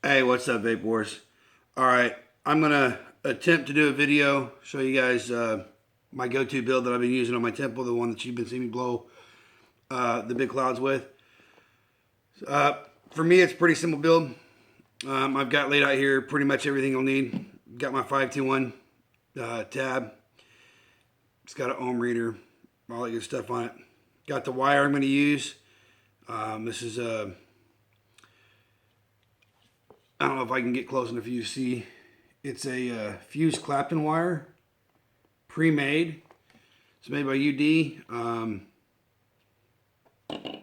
Hey, what's up, Vape Wars? All right, I'm gonna attempt to do a video, show you guys my go-to build that I've been using on my temple, the one that you've been seeing me blow the big clouds with. For me, it's a pretty simple build. I've got laid out here pretty much everything you'll need. Got my 521 tab. It's got an ohm reader, all that good stuff on it. Got the wire I'm going to use. This is a I don't know if I can get close enough for you to see. It's a fused Clapton wire, pre-made. It's made by UD.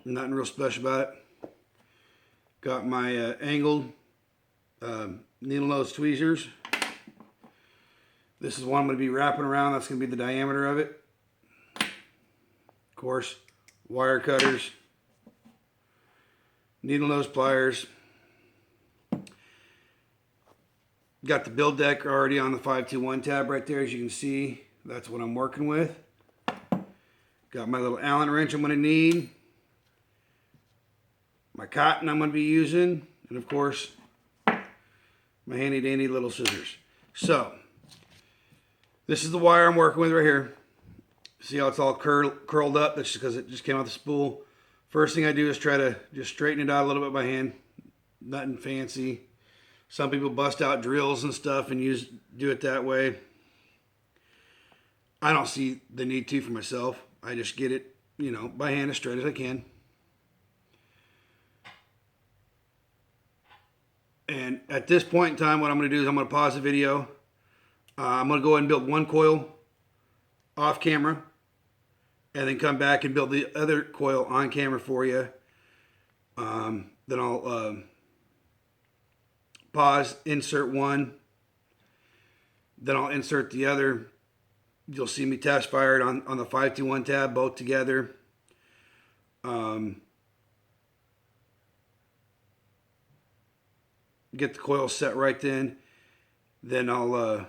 Nothing real special about it. Got my angled needle nose tweezers. This is one I'm going to be wrapping around. That's going to be the diameter of it. Of course, wire cutters, needle nose pliers. Got the build deck already on the 521 tab right there, as you can see. That's what I'm working with. Got my little Allen wrench I'm going to need. My cotton I'm going to be using. And of course, my handy dandy little scissors. So, this is the wire I'm working with right here. See how it's all curled up? That's just because it just came off the spool. First thing I do is try to just straighten it out a little bit by hand. Nothing fancy. Some people bust out drills and stuff and do it that way. I don't see the need to for myself. I just get it, by hand as straight as I can. And at this point in time, what I'm going to do is I'm going to pause the video. I'm going to go ahead and build one coil off camera, and then come back and build the other coil on camera for you. Then I'll pause, insert one, then I'll insert the other. You'll see me test fired on the 521 tab, both together. Get the coil set right then I'll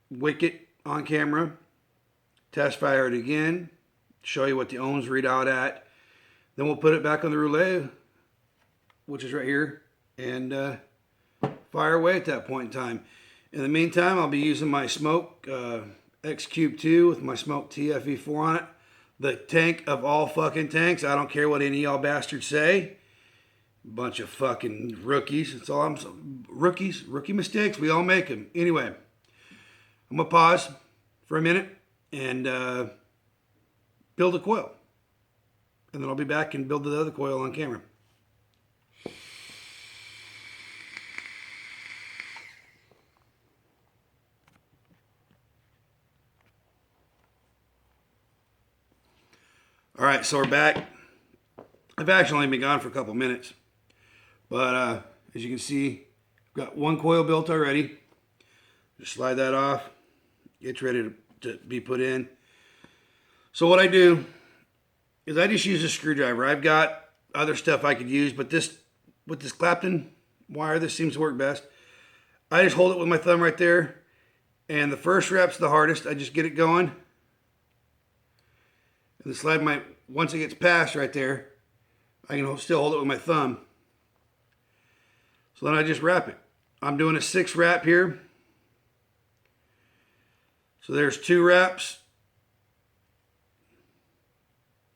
wick it on camera, test fire it again, show you what the ohms read out at. Then we'll put it back on the relay, which is right here, and fire away at that point in time. In the meantime, I'll be using my Smoke X Cube 2 with my Smoke TFE4 on it. The tank of all fucking tanks. I don't care what any of y'all bastards say. Bunch of fucking rookies. That's all rookies. Rookie mistakes. We all make them. Anyway, I'm going to pause for a minute and build a coil. And then I'll be back and build the other coil on camera. All right, so we're back. I've actually only been gone for a couple minutes. But as you can see, I've got one coil built already. Just slide that off. It's ready to be put in. So what I do is I just use a screwdriver. I've got other stuff I could use, but with this Clapton wire, this seems to work best. I just hold it with my thumb right there. And the first rep's the hardest. I just get it going. And the slide once it gets past right there, I can still hold it with my thumb. So then I just wrap it. I'm doing a 6 wrap here. So there's 2 wraps,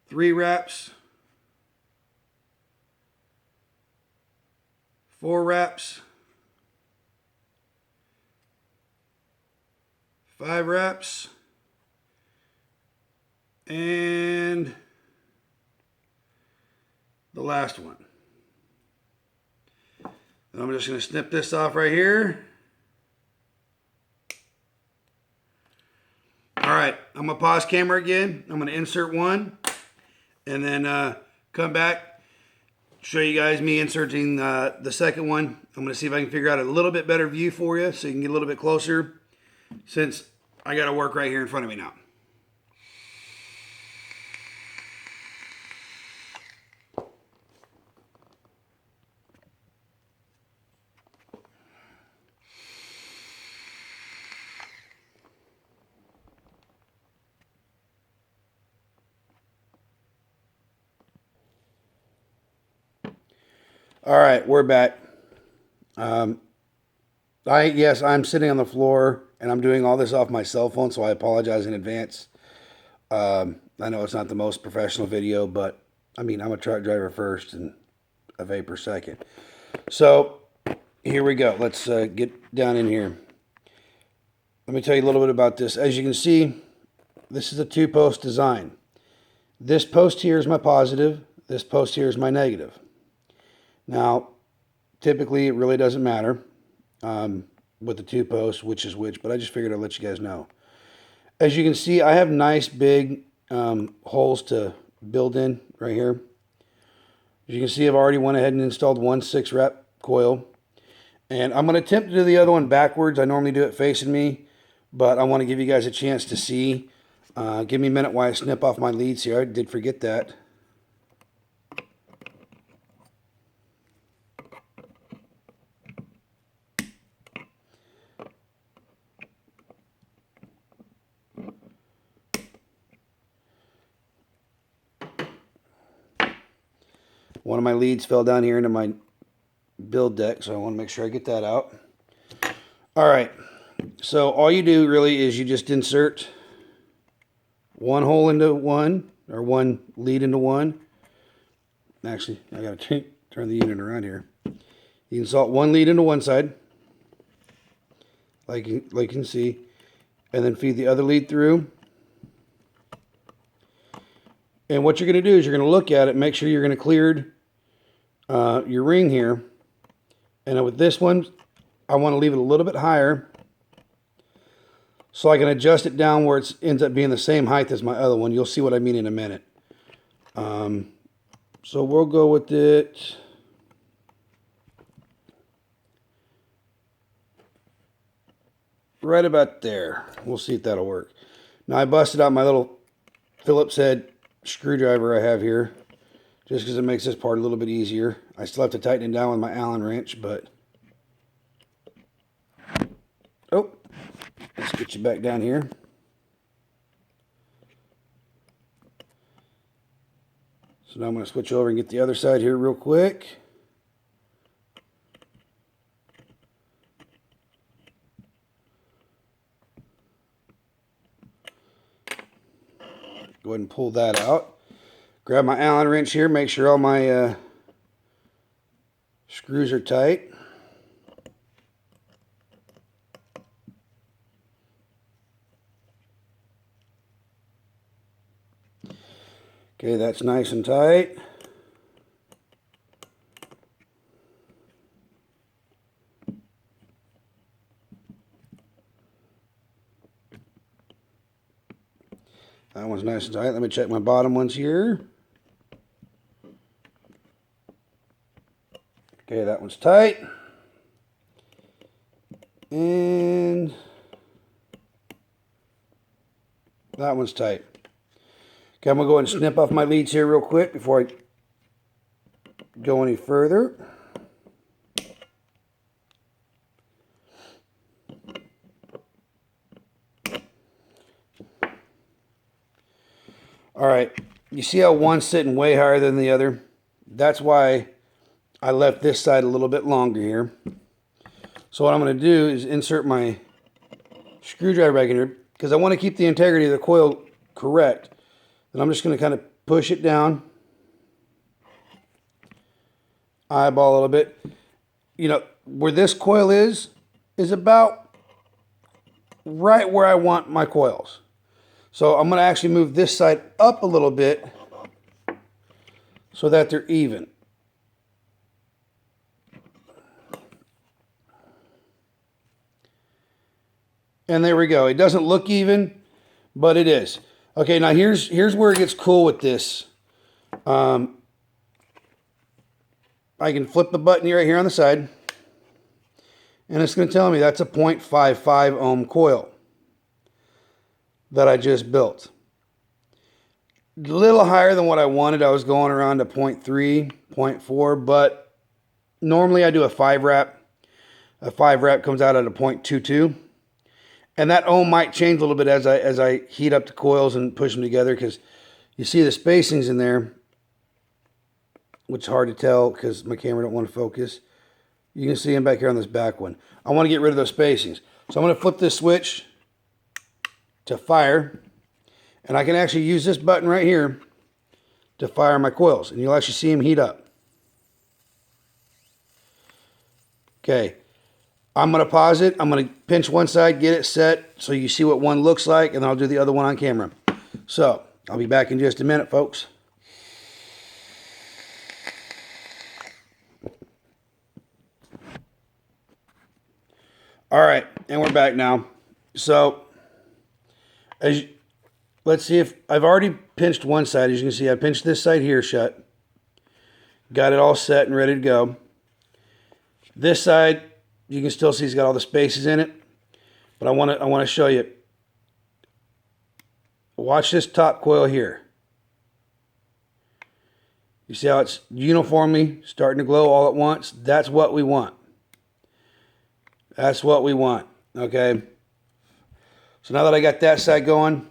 3 wraps, 4 wraps, 5 wraps, and the last one. And I'm just going to snip this off right here. All right, I'm going to pause camera again. I'm going to insert one and then come back, show you guys me inserting the second one. I'm going to see if I can figure out a little bit better view for you so you can get a little bit closer, since I got to work right here in front of me now. All right, we're back. Yes, I'm sitting on the floor and I'm doing all this off my cell phone, so I apologize in advance. I know it's not the most professional video, but I mean, I'm a truck driver first and a vapor second. So here we go. Let's get down in here. Let me tell you a little bit about this. As you can see, this is a two-post design. This post here is my positive. This post here is my negative. Now, typically, it really doesn't matter with the two posts, which is which, but I just figured I'd let you guys know. As you can see, I have nice big holes to build in right here. As you can see, I've already went ahead and installed one 6-rep coil. And I'm going to attempt to do the other one backwards. I normally do it facing me, but I want to give you guys a chance to see. Give me a minute while I snip off my leads here. I did forget that. One of my leads fell down here into my build deck, so I want to make sure I get that out. All right, so all you do really is you just insert one hole into one, or one lead into one. Actually, I got to turn the unit around here. You insert one lead into one side, like you can see, and then feed the other lead through. And what you're going to do is you're going to look at it, make sure you're going to clear your ring here. And with this one, I want to leave it a little bit higher so I can adjust it down where it ends up being the same height as my other one. You'll see what I mean in a minute. So we'll go with it right about there. We'll see if that'll work. Now I busted out my little Phillips head screwdriver I have here, just because it makes this part a little bit easier. I still have to tighten it down with my Allen wrench, but... Oh, let's get you back down here. So now I'm going to switch over and get the other side here real quick. Go ahead and pull that out. Grab my Allen wrench here, make sure all my screws are tight. Okay, that's nice and tight. That one's nice and tight. Let me check my bottom ones here. Okay, that one's tight. And that one's tight. Okay, I'm going to go ahead and snip off my leads here real quick before I go any further. All right, you see how one's sitting way higher than the other? That's why I left this side a little bit longer here. So what I'm going to do is insert my screwdriver back in here because I want to keep the integrity of the coil correct. And I'm just going to kind of push it down, eyeball a little bit. You know, where this coil is about right where I want my coils. So I'm going to actually move this side up a little bit so that they're even. And there we go. It doesn't look even, but it is. Okay, now here's where it gets cool with this. I can flip the button right here on the side, and it's going to tell me that's a 0.55 ohm coil that I just built. A little higher than what I wanted. I was going around to 0.3, 0.4, but normally I do a 5-wrap. A 5-wrap comes out at a 0.22. And that ohm might change a little bit as I heat up the coils and push them together, because you see the spacings in there, which is hard to tell because my camera don't want to focus. You can see them back here on this back one. I want to get rid of those spacings. So I'm going to flip this switch to fire. And I can actually use this button right here to fire my coils. And you'll actually see them heat up. Okay. I'm going to pause it. I'm going to pinch one side, get it set so you see what one looks like, and then I'll do the other one on camera. So I'll be back in just a minute, folks. All right, and we're back now. So let's see if I've already pinched one side. As you can see, I pinched this side here shut. Got it all set and ready to go. This side, you can still see it's got all the spaces in it. But I want to show you. Watch this top coil here. You see how it's uniformly starting to glow all at once? That's what we want. That's what we want, okay? So now that I got that side going,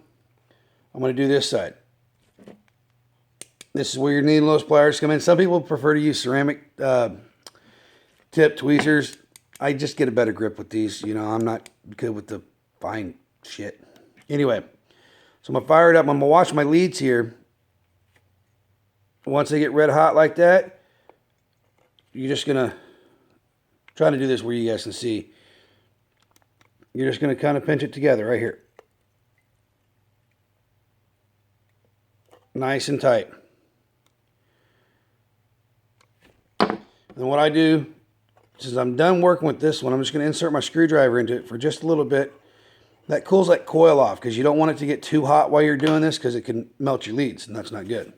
I'm going to do this side. This is where your needle nose pliers come in. Some people prefer to use ceramic tip tweezers. I just get a better grip with these. You know, I'm not good with the fine shit. Anyway, so I'm going to fire it up. I'm going to watch my leads here. Once they get red hot like that, you're just going to try to do this where you guys can see. You're just going to kind of pinch it together right here. Nice and tight. And what I do, since I'm done working with this one, I'm just going to insert my screwdriver into it for just a little bit. That cools that coil off because you don't want it to get too hot while you're doing this because it can melt your leads, and that's not good.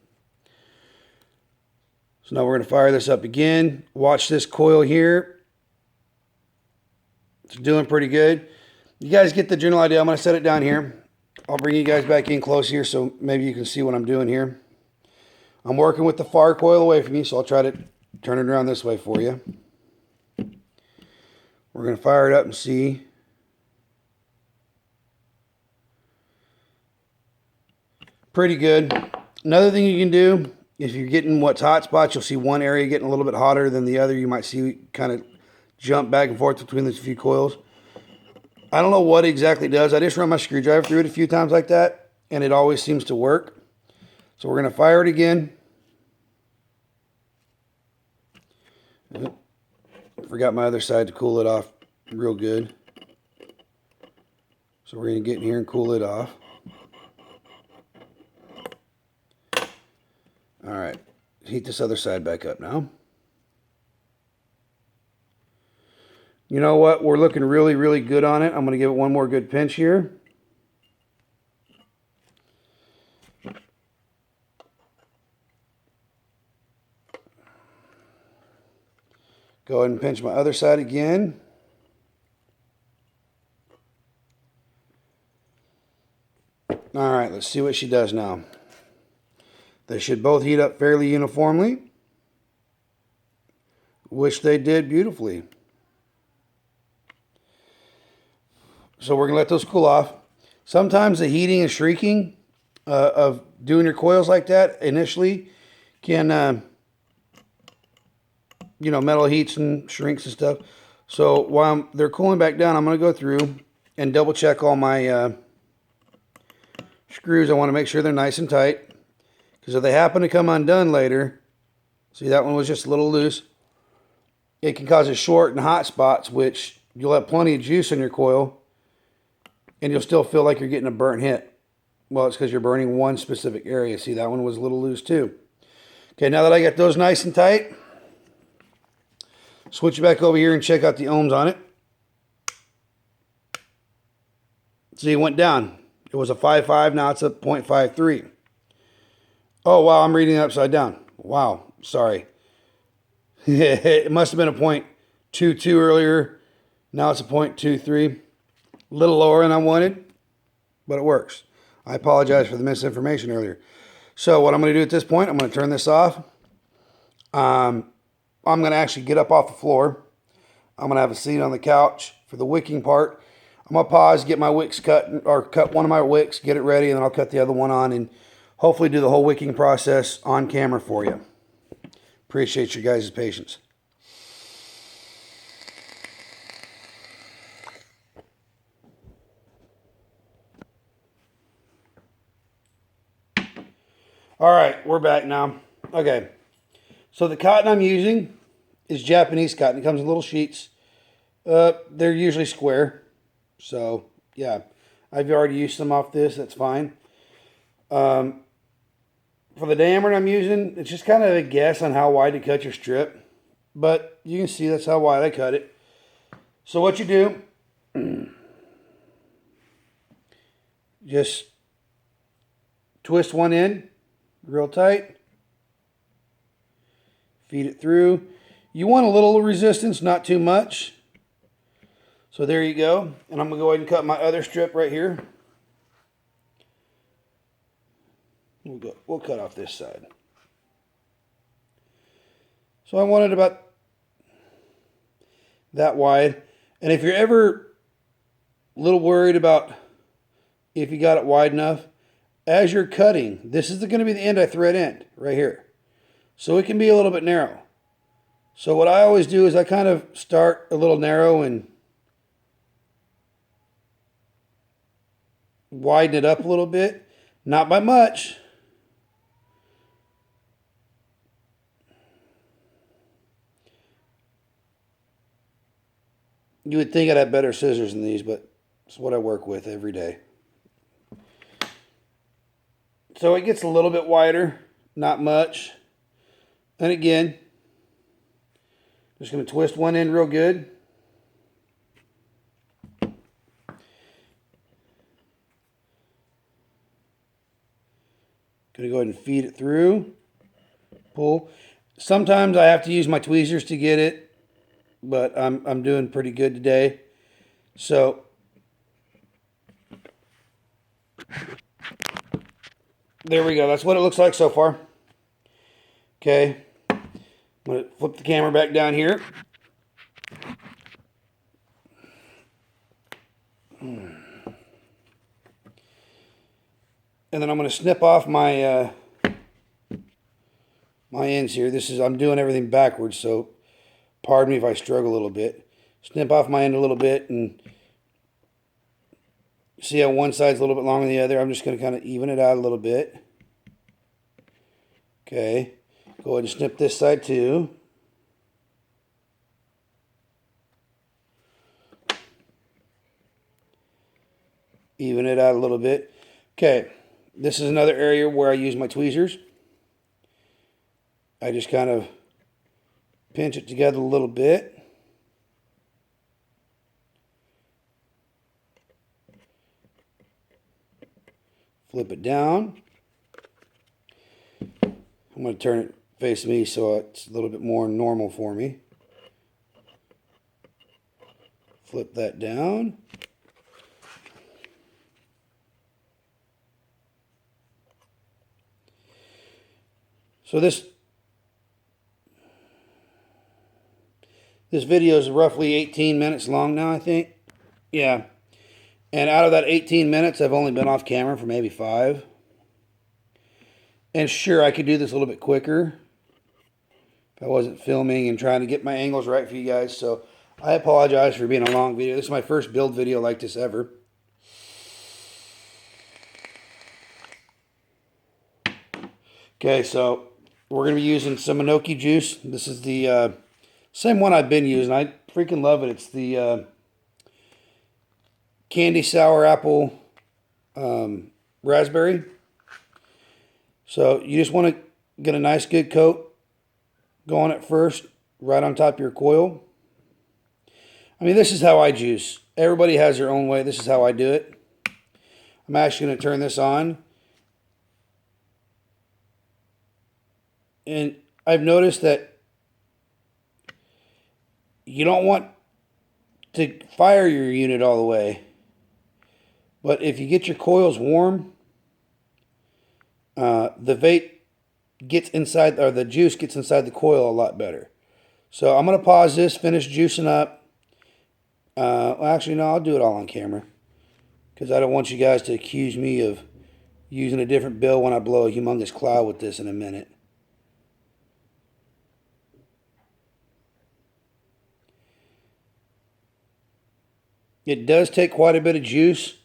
So now we're going to fire this up again. Watch this coil here. It's doing pretty good. You guys get the general idea. I'm going to set it down here. I'll bring you guys back in close here so maybe you can see what I'm doing here. I'm working with the far coil away from me, so I'll try to turn it around this way for you. We're going to fire it up and see. Pretty good. Another thing you can do, if you're getting what's hot spots, you'll see one area getting a little bit hotter than the other. You might see kind of jump back and forth between these few coils. I don't know what exactly it does. I just run my screwdriver through it a few times like that, and it always seems to work. So we're going to fire it again. Forgot my other side to cool it off real good. So we're going to get in here and cool it off. All right, heat this other side back up now. You know what? We're looking really, really good on it. I'm going to give it one more good pinch here. Go ahead and pinch my other side again. All right, let's see what she does now. They should both heat up fairly uniformly, which they did beautifully. So we're going to let those cool off. Sometimes the heating and shrinking of doing your coils like that initially can, you know, metal heats and shrinks and stuff. So while they're cooling back down, I'm going to go through and double check all my screws. I want to make sure they're nice and tight. Because if they happen to come undone later, see that one was just a little loose, it can cause a short and hot spots, which you'll have plenty of juice in your coil, and you'll still feel like you're getting a burnt hit. Well, it's because you're burning one specific area. See, that one was a little loose too. Okay, now that I got those nice and tight, switch it back over here and check out the ohms on it. See, it went down. It was a 5.5, now it's a 0.53. Oh, wow, I'm reading it upside down. Wow, sorry. It must have been a 0.22 earlier. Now it's a 0.23. A little lower than I wanted, but it works. I apologize for the misinformation earlier. So what I'm going to do at this point, I'm going to turn this off. I'm going to actually get up off the floor. I'm going to have a seat on the couch for the wicking part. I'm going to pause, get my wicks cut, or cut one of my wicks, get it ready, and then I'll cut the other one on and hopefully do the whole wicking process on camera for you. Appreciate your guys' patience. All right, we're back now. Okay, so the cotton I'm using is Japanese cotton. It comes in little sheets. They're usually square. So, yeah, I've already used some off this. That's fine. For the diameter I'm using, it's just kind of a guess on how wide to cut your strip. But you can see that's how wide I cut it. So what you do, just twist one end real tight. Feed it through. You want a little resistance, not too much. So there you go. And I'm going to go ahead and cut my other strip right here. We'll cut off this side. So I want it about that wide. And if you're ever a little worried about if you got it wide enough, as you're cutting, this is going to be the anti-thread end right here. So it can be a little bit narrow. So what I always do is I kind of start a little narrow and widen it up a little bit. Not by much. You would think I'd have better scissors than these, but it's what I work with every day. So it gets a little bit wider, not much. And again, just going to twist one end real good. Going to go ahead and feed it through. Pull. Sometimes I have to use my tweezers to get it, but I'm doing pretty good today. So there we go. That's what it looks like so far. Okay. I'm going to flip the camera back down here. And then I'm going to snip off my my ends here. I'm doing everything backwards, so pardon me if I struggle a little bit. Snip off my end a little bit, and see how one side's a little bit longer than the other. I'm just going to kind of even it out a little bit. Okay. Go ahead and snip this side too. Even it out a little bit. Okay. This is another area where I use my tweezers. I just kind of pinch it together a little bit. Flip it down. I'm going to turn it face me so it's a little bit more normal for me. Flip that down. So this video is roughly 18 minutes long now, I think. Yeah. And out of that 18 minutes, I've only been off camera for maybe 5. And sure, I could do this a little bit quicker if I wasn't filming and trying to get my angles right for you guys. So I apologize for being a long video. This is my first build video like this ever. Okay, so we're going to be using some Enoki juice. This is the same one I've been using. I freaking love it. It's the candy sour apple raspberry. So you just want to get a nice good coat going at first, right on top of your coil. I mean, this is how I juice. Everybody has their own way. This is how I do it. I'm actually going to turn this on. And I've noticed that you don't want to fire your unit all the way. But if you get your coils warm, the vape gets inside, or the juice gets inside the coil a lot better. So I'm going to pause this, finish juicing up. Well, actually, no, I'll do it all on camera, because I don't want you guys to accuse me of using a different bill when I blow a humongous cloud with this in a minute. It does take quite a bit of juice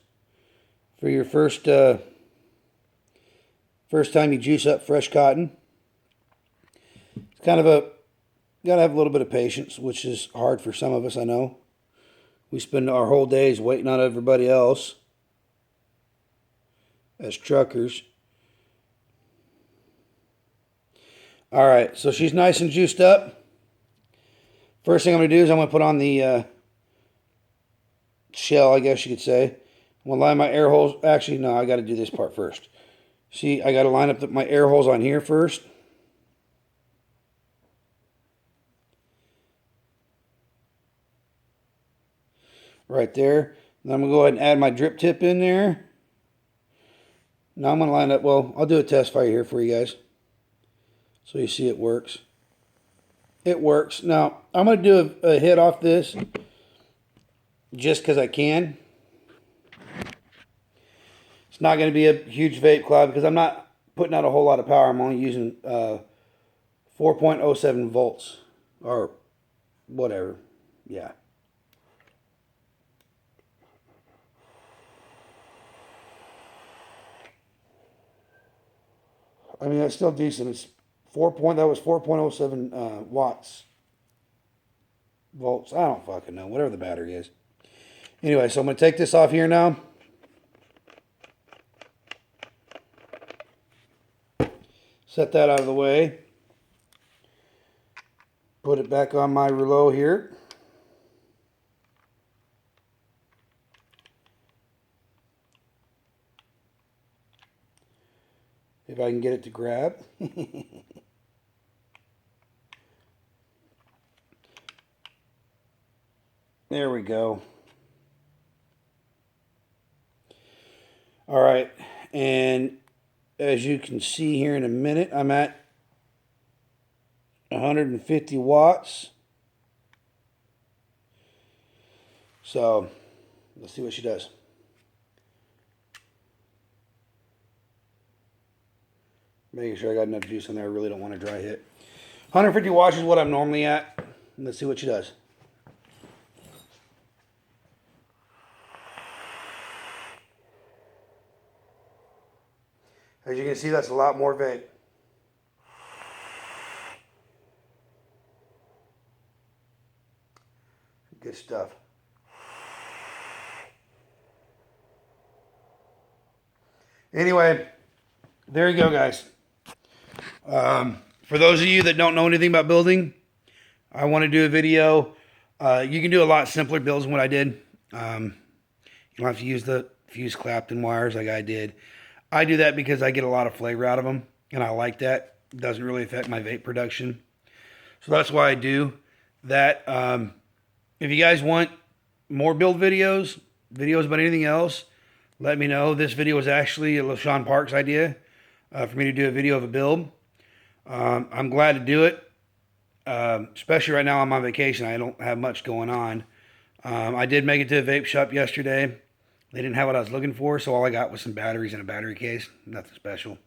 for your first First time you juice up fresh cotton. It's kind of a, gotta have a little bit of patience, which is hard for some of us, I know. We spend our whole days waiting on everybody else as truckers. All right, so she's nice and juiced up. First thing I'm going to do is I'm going to put on the shell, I guess you could say. I'm going to line my air holes. Actually, no, I got to do this part first. See, I got to line up my air holes on here first. Right there. Then I'm going to go ahead and add my drip tip in there. Now I'm going to line up, well, I'll do a test fire here for you guys, so you see it works. It works. Now, I'm going to do a hit off this just because I can. It's not going to be a huge vape cloud because I'm not putting out a whole lot of power. I'm only using 4.07 volts or whatever. Yeah. I mean, that's still decent. It's that was 4.07 watts. Volts. I don't fucking know. Whatever the battery is. Anyway, so I'm going to take this off here now. Set that out of the way. Put it back on my rouleau here. If I can get it to grab. There we go. All right, and as you can see here in a minute, I'm at 150 watts. So let's see what she does. Making sure I got enough juice in there. I really don't want a dry hit. 150 watts is what I'm normally at. Let's see what she does. As you can see, that's a lot more vape. Good stuff. Anyway, there you go, guys. For those of you that don't know anything about building, I want to do a video. You can do a lot simpler builds than what I did. You don't have to use the fuse Clapton wires like I did. I do that because I get a lot of flavor out of them, and I like that. It doesn't really affect my vape production. So that's why I do that. If you guys want more build videos about anything else, let me know. This video was actually a LaShawn Parks idea for me to do a video of a build. I'm glad to do it, especially right now I'm on vacation. I don't have much going on. I did make it to a vape shop yesterday. They didn't have what I was looking for, so all I got was some batteries and a battery case. Nothing special.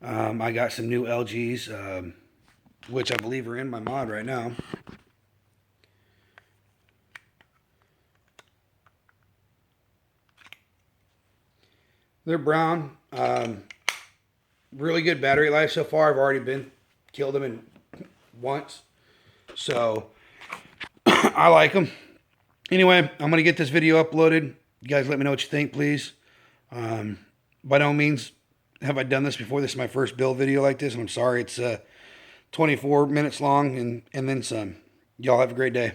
I got some new LGs, which I believe are in my mod right now. They're brown. Really good battery life so far. I've already killed them in once. So, I like them. Anyway, I'm going to get this video uploaded. You guys let me know what you think, please. By no means have I done this before. This is my first build video like this, and I'm sorry it's 24 minutes long and then some. Y'all have a great day.